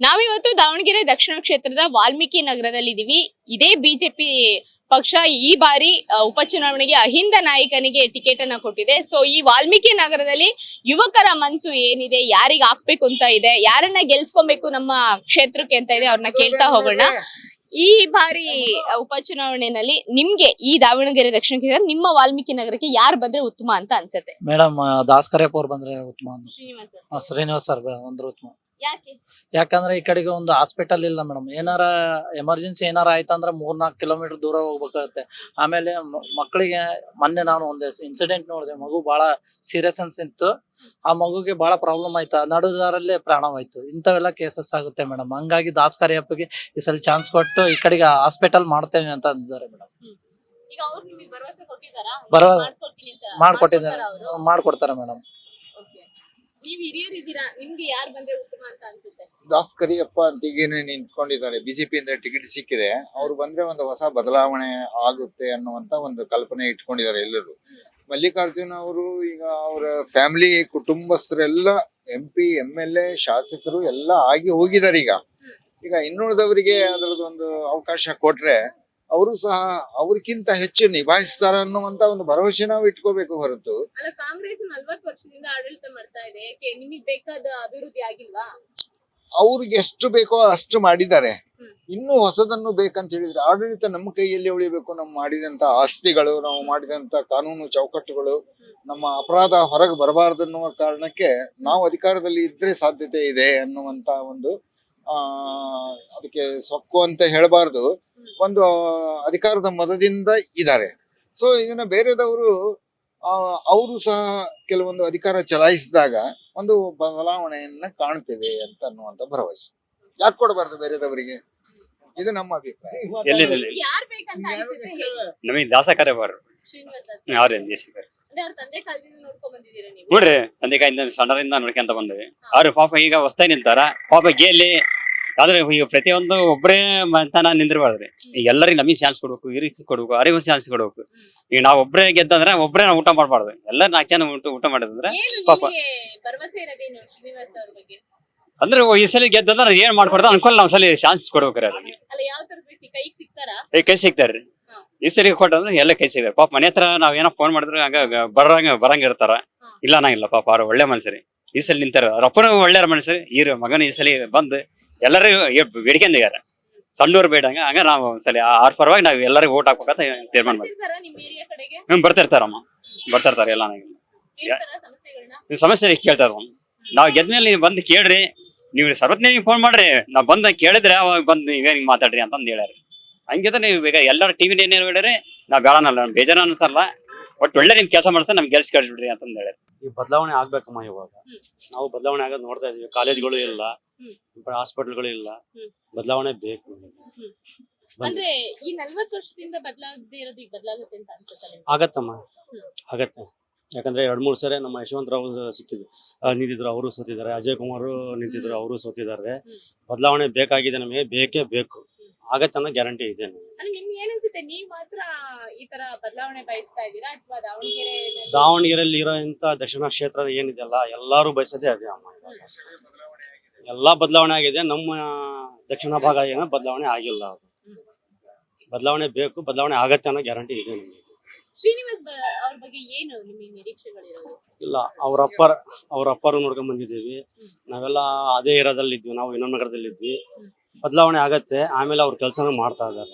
ನಾವಿವತ್ತು ದಾವಣಗೆರೆ ದಕ್ಷಿಣ ಕ್ಷೇತ್ರದ ವಾಲ್ಮೀಕಿ ನಗರದಲ್ಲಿ ಇದೀವಿ. ಇದೇ ಬಿಜೆಪಿ ಪಕ್ಷ ಈ ಬಾರಿ ಉಪಚುನಾವಣೆಗೆ ಅಹಿಂದ ನಾಯಕನಿಗೆ ಟಿಕೆಟ್ ಅನ್ನ ಕೊಟ್ಟಿದೆ. ಸೊ ಈ ವಾಲ್ಮೀಕಿ ನಗರದಲ್ಲಿ ಯುವಕರ ಮನಸ್ಸು ಏನಿದೆ, ಯಾರಿಗೆ ಹಾಕ್ಬೇಕು ಅಂತ ಇದೆ, ಯಾರನ್ನ ಗೆಲ್ಸ್ಕೊಬೇಕು ನಮ್ಮ ಕ್ಷೇತ್ರಕ್ಕೆ ಅಂತ ಇದೆ, ಅವ್ರನ್ನ ಕೇಳ್ತಾ ಹೋಗೋಣ. ಈ ಬಾರಿ ಉಪಚುನಾವಣೆಯಲ್ಲಿ ನಿಮ್ಗೆ ಈ ದಾವಣಗೆರೆ ದಕ್ಷಿಣ ಕ್ಷೇತ್ರ ನಿಮ್ಮ ವಾಲ್ಮೀಕಿ ನಗರಕ್ಕೆ ಯಾರು ಬಂದ್ರೆ ಉತ್ತಮ ಅಂತ ಅನ್ಸುತ್ತೆ? ಮೇಡಮ್ ದಾಸ್ಕರ್ಯಪ್ಪ ಅವ್ರು ಬಂದ್ರೆ ಉತ್ತಮ ಶ್ರೀನಿವಾಸ್ ಸರ್ ಬಂದ್ರೆ ಉತ್ತಮ. ಯಾಕಂದ್ರೆ ಈ ಕಡೆಗೆ ಒಂದು ಹಾಸ್ಪಿಟಲ್ ಇಲ್ಲ ಮೇಡಮ್. ಏನಾರ ಎಮರ್ಜೆನ್ಸಿ ಏನಾರ ಆಯ್ತಂದ್ರೆ 3-4 ಕಿಲೋಮೀಟರ್ ದೂರ ಹೋಗ್ಬೇಕಾಗತ್ತೆ. ಆಮೇಲೆ ಮಕ್ಕಳಿಗೆ ಮೊನ್ನೆ ನಾನು ಒಂದು ಇನ್ಸಿಡೆಂಟ್ ನೋಡಿದೆ. ಮಗು ಬಹಳ ಸೀರಿಯಸ್ ಅನ್ಸಿತ್ತು. ಆ ಮಗುಗೆ ಬಹಳ ಪ್ರಾಬ್ಲಮ್ ಆಯ್ತು, ನಡುದಾರಲ್ಲೇ ಪ್ರಾಣವಾಯ್ತು. ಇಂಥವೆಲ್ಲ ಕೇಸಸ್ ಆಗುತ್ತೆ ಮೇಡಮ್. ಹಂಗಾಗಿ ದಾಸ್ಕರ್ಯಪ್ಪಗೆ ಈ ಸಲ ಚಾನ್ಸ್ ಕೊಟ್ಟು ಈ ಕಡೆಗೆ ಹಾಸ್ಪಿಟಲ್ ಮಾಡ್ತೇವೆ ಅಂತ ಅಂದಿದ್ದಾರೆ ಮೇಡಮ್. ಮಾಡ್ಕೊಡ್ತಾರೆ ಮೇಡಮ್. ದಾಸ್ಕರಿಯಪ್ಪ ಅಂತ ಈಗೇನೆ ನಿಂತ್ಕೊಂಡಿದ್ದಾರೆ. ಬಿಜೆಪಿಯಿಂದ ಟಿಕೆಟ್ ಸಿಕ್ಕಿದೆ. ಅವ್ರು ಬಂದ್ರೆ ಒಂದು ಹೊಸ ಬದಲಾವಣೆ ಆಗುತ್ತೆ ಅನ್ನುವಂತ ಒಂದು ಕಲ್ಪನೆ ಇಟ್ಕೊಂಡಿದ್ದಾರೆ ಎಲ್ಲರೂ. ಮಲ್ಲಿಕಾರ್ಜುನ್ ಅವರು ಈಗ ಅವರ ಫ್ಯಾಮಿಲಿ ಕುಟುಂಬಸ್ಥರೆಲ್ಲ MP MLA ಶಾಸಕರು ಎಲ್ಲ ಆಗಿ ಹೋಗಿದ್ದಾರೆ. ಈಗ ಇನ್ನುಳಿದವರಿಗೆ ಅದರದೊಂದು ಅವಕಾಶ ಕೊಟ್ರೆ ಅವರು ಸಹ ಅವ್ರಕ್ಕಿಂತ ಹೆಚ್ಚು ನಿಭಾಯಿಸ್ತಾರ ಅನ್ನುವಂತ ಒಂದು ಭರವಸೆ ನಾವು ಇಟ್ಕೋಬೇಕು ಹೊರತು. ಕಾಂಗ್ರೆಸ್ 40 ವರ್ಷದಿಂದ ಆಡಳಿತ ಮಾಡ್ತಾ ಇದೆ, ನಿಮಗೆ ಬೇಕಾದ ಅಭಿವೃದ್ಧಿ ಆಗಿಲ್ವಾ? ಅವ್ರಿಗೆ ಎಷ್ಟು ಬೇಕೋ ಅಷ್ಟು ಮಾಡಿದ್ದಾರೆ. ಇನ್ನೂ ಹೊಸದನ್ನು ಬೇಕಂತ ಹೇಳಿದ್ರೆ ಆಡಳಿತ ನಮ್ಮ ಕೈಯಲ್ಲಿ ಉಳಿಬೇಕು. ನಾವು ಮಾಡಿದಂತ ಆಸ್ತಿಗಳು, ನಾವು ಮಾಡಿದಂತ ಕಾನೂನು ಚೌಕಟ್ಟುಗಳು, ನಮ್ಮ ಅಪರಾಧ ಹೊರಗೆ ಬರಬಾರದು ಅನ್ನುವ ಕಾರಣಕ್ಕೆ ನಾವು ಅಧಿಕಾರದಲ್ಲಿ ಇದ್ರೆ ಸಾಧ್ಯತೆ ಇದೆ ಅನ್ನುವಂತ ಒಂದು ಅದಕ್ಕೆ ಸೊಕ್ಕು ಅಂತ ಹೇಳಬಾರ್ದು, ಒಂದು ಅಧಿಕಾರದ ಮದದಿಂದ ಇದ್ದಾರೆ. ಸೊ ಇದನ್ನ ಬೇರೆದವರು ಅವರು ಸಹ ಕೆಲವೊಂದು ಅಧಿಕಾರ ಚಲಾಯಿಸಿದಾಗ ಒಂದು ಬದಲಾವಣೆಯನ್ನ ಕಾಣ್ತೇವೆ ಅಂತ ಅನ್ನುವಂತ ಭರವಸೆ. ಯಾಕೆ ಕೊಡಬಾರ್ದು ಬೇರೆದವರಿಗೆ? ಇದು ನಮ್ಮ ಅಭಿಪ್ರಾಯ. ನಮಗೆ ದಾಸಕರವರು ನೋಡ್ರಿ, ತಂದೆ ಕಾಯಿಂದ ಸಣ್ಣರಿಂದ ನೋಡ್ಕೊಂತ ಬಂದ್ವಿ. ಅವ್ರು ಪಾಪ ಈಗ ಹೊಸ್ತಾಗಿ ನಿಲ್ತಾರ. ಪಾಪ ಗೇಲಿ ಆದ್ರೆ ಈಗ ಪ್ರತಿಯೊಂದು ಒಬ್ಬರೇ ಮತನ ನಿಂದಿರ್ಬಾರ್ದ್ರಿ. ಈಗ ಎಲ್ಲರಿಗೂ ನಮಗೆ ಚಾನ್ಸ್ ಕೊಡ್ಬೇಕು, ಇವ್ರಿಗೆ ಕೊಡ್ಬೇಕು, ಅವರಿಗೂ ಚಾನ್ಸ್ ಕೊಡ್ಬೇಕು. ಈಗ ನಾವ್ ಒಬ್ಬರೇ ಗೆದ್ದಂದ್ರೆ ಒಬ್ಬರೇ ನಾವು ಊಟ ಮಾಡ್ಬಾರ್ದು. ಎಲ್ಲರೂ 4 ಜನ ಊಟ ಮಾಡಿದ್ರೆ ಪಾಪ ಅಂದ್ರೆ ಈ ಸಲ ಗೆದ್ದಂದ್ರೆ ಏನ್ ಮಾಡ್ಕೊಡ್ದ ಅನ್ಕೊಳ್ಳಿ. ನಾವ್ ಸಲ ಚಾನ್ಸ್ ಕೊಡ್ಬೇಕ್ರಿ. ಅವ್ರಿಗೆ ಕೈ ಸಿಗ್ತಾರ್ರಿ. ಈ ಸರಿ ಕೊಟ್ಟಂದ್ರೆ ಎಲ್ಲ ಕೈ ಸಿಗ್ತಾರೆ. ಪಾಪ ಮನೆ ಹತ್ರ ನಾವ್ ಏನೋ ಫೋನ್ ಮಾಡಿದ್ರೆ ಹಂಗ ಬರಂಗ ಇರ್ತಾರ. ಇಲ್ಲ ಅನ್ನಂಗಿಲ್ಲ. ಪಾಪ ಅವ್ರ ಒಳ್ಳೆ ಮನುಷ್ಯರಿ. ಈ ಸಲ ನಿಂತಾರ. ಅವ್ರ ಅಪ್ಪನ ಒಳ್ಳೆ ಮನುಷ್ಯರಿ. ಈ ಮಗನ ಈ ಸಲ ಬಂದ್ ಎಲ್ಲರೂ ಬೇಡ್ಕೊಂಡಿದ್ದಾರೆ. ಸಣ್ಣೂರ್ ಬೇಡಂಗ ಹಂಗ ನಾವು ಸಲ ಅವ್ರ ಪರವಾಗಿ ನಾವ್ ಎಲ್ಲರಿಗೂ ಓಟ್ ಹಾಕ್ಬೇಕಂತ ತೀರ್ಮಾನ ಮಾಡಿ ಬರ್ತಿರ್ತಾರಮ್ಮ. ಬರ್ತಿರ್ತಾರ ಎಲ್ಲ ಸಮಸ್ಯೆ ಕೇಳ್ತಾರ. ನಾವ್ ಗೆದ್ಮೇಲೆ ನೀವು ಬಂದ್ ಕೇಳ್ರಿ, ನೀವು ಸರ್ವಜ್ಞ ಫೋನ್ ಮಾಡ್ರಿ, ನಾವ್ ಬಂದ ಕೇಳಿದ್ರೆ ಅವಾಗ ಬಂದ್ ನೀವೇನ್ ಮಾತಾಡ್ರಿ ಅಂತಂದ್ ಹೇಳ್ಯಾರ. ಹಂಗಿದ್ರೆ ನೀವು ಈಗ ಎಲ್ಲರೂ ಟಿವಿ ಏನೇನು ಹೇಳಿದ್ರೆ ನಾವ್ ಬೇಡನಲ್ಲ, ಬೇಜಾರ ಅನ್ಸಲ್ಲ. ಒಟ್ಟು ಒಳ್ಳೆ ನಿಮ್ ಕೆಲಸ ಮಾಡ್ತಾ ನಮ್ಗೆ ಗೆಲ್ಸಿ ಕಳ್ಸಿಬಿಡ್ರಿ ಅಂತಂದ್ ಹೇಳ್ಯಾರ. ಈ ಬದಲಾವಣೆ ಆಗ್ಬೇಕಮ್ಮ. ಇವಾಗ ನಾವು ಬದಲಾವಣೆ ಆಗೋದ್ ನೋಡ್ತಾ ಇದೀವಿ. ಕಾಲೇಜ್ಗಳು ಇಲ್ಲ, ಹಾಸ್ಪಿಟಲ್ಗಳು ಇಲ್ಲ. ಬದಲಾವಣೆ ಬೇಕು. ಅಂದ್ರೆ ಈ 40 ವರ್ಷದಿಂದ ಬದಲಾಗದೇ ಇರೋದು ಈಗ ಬದಲಾಗುತ್ತೆ ಅಂತ ಅನ್ಸುತ್ತೆ? ಆಗತ್ತಮ್ಮ, ಆಗತ್ತೆ. ಯಾಕಂದ್ರೆ 2-3 ಸರಿ ನಮ್ಮ ಯಶವಂತರಾವ್ ಸಿಕ್ಕಿದ್ರು, ನಿಂತಿದ್ರು, ಅವರು ಸೋತಿದ್ದಾರೆ. ಅಜಯ್ ಕುಮಾರ್ ನಿಂತಿದ್ರು, ಅವರು ಸೋತಿದ್ದಾರೆ. ಬದಲಾವಣೆ ಬೇಕಾಗಿದೆ, ನಮಗೆ ಬೇಕೇ ಬೇಕು. ಆಗತ್ತೆ ಅನ್ನೋ ಗ್ಯಾರಂಟಿ ಇದೆ. ನಿಮ್ಗೆ ಏನನ್ಸುತ್ತೆ, ನೀವ್ ಮಾತ್ರ ಈ ತರ ಬದಲಾವಣೆ ಬಯಸ್ತಾ ಇದ್ದೀರಾ ಅಥವಾ ದಾವಣಗೆರೆಯಲ್ಲಿ ಇರೋ ಇಂತ ದಕ್ಷಿಣ ಕ್ಷೇತ್ರ ಏನಿದೆಯಲ್ಲ ಎಲ್ಲಾರು ಬಯಸೋದೇ ಅದೇ ಅಮ್ಮ. ಎಲ್ಲಾ ಬದಲಾವಣೆ ಆಗಿದೆ. ನಮ್ಮ ದಕ್ಷಿಣ ಭಾಗ ಏನೋ ಬದಲಾವಣೆ ಆಗಿಲ್ಲ. ಅದು ಬದಲಾವಣೆ ಬೇಕು, ಬದಲಾವಣೆ ಆಗತ್ತೆ ಅನ್ನೋ ಗ್ಯಾರಂಟಿ ಇದೆ ನಮಗೆ. ಶ್ರೀನಿವಾಸ್ ಅವ್ರ ಬಗ್ಗೆ ಏನು ನಿಮಗೆ ನಿರೀಕ್ಷೆಗಳಿರೋದು? ಇಲ್ಲ, ಅವ್ರ ಅಪ್ಪರು ನೋಡ್ಕೊಂಡ್ ಬಂದಿದ್ದೀವಿ. ನಾವೆಲ್ಲ ಅದೇ ಏರಿಯಾದಲ್ಲಿ ಇದ್ವಿ, ನಾವು ಇನ್ನೊಂದು ನಗರದಲ್ಲಿ ಇದ್ವಿ. ಬದಲಾವಣೆ ಆಗತ್ತೆ. ಆಮೇಲೆ ಅವ್ರ ಕೆಲಸನ ಮಾಡ್ತಾ ಇದ್ದಾರೆ.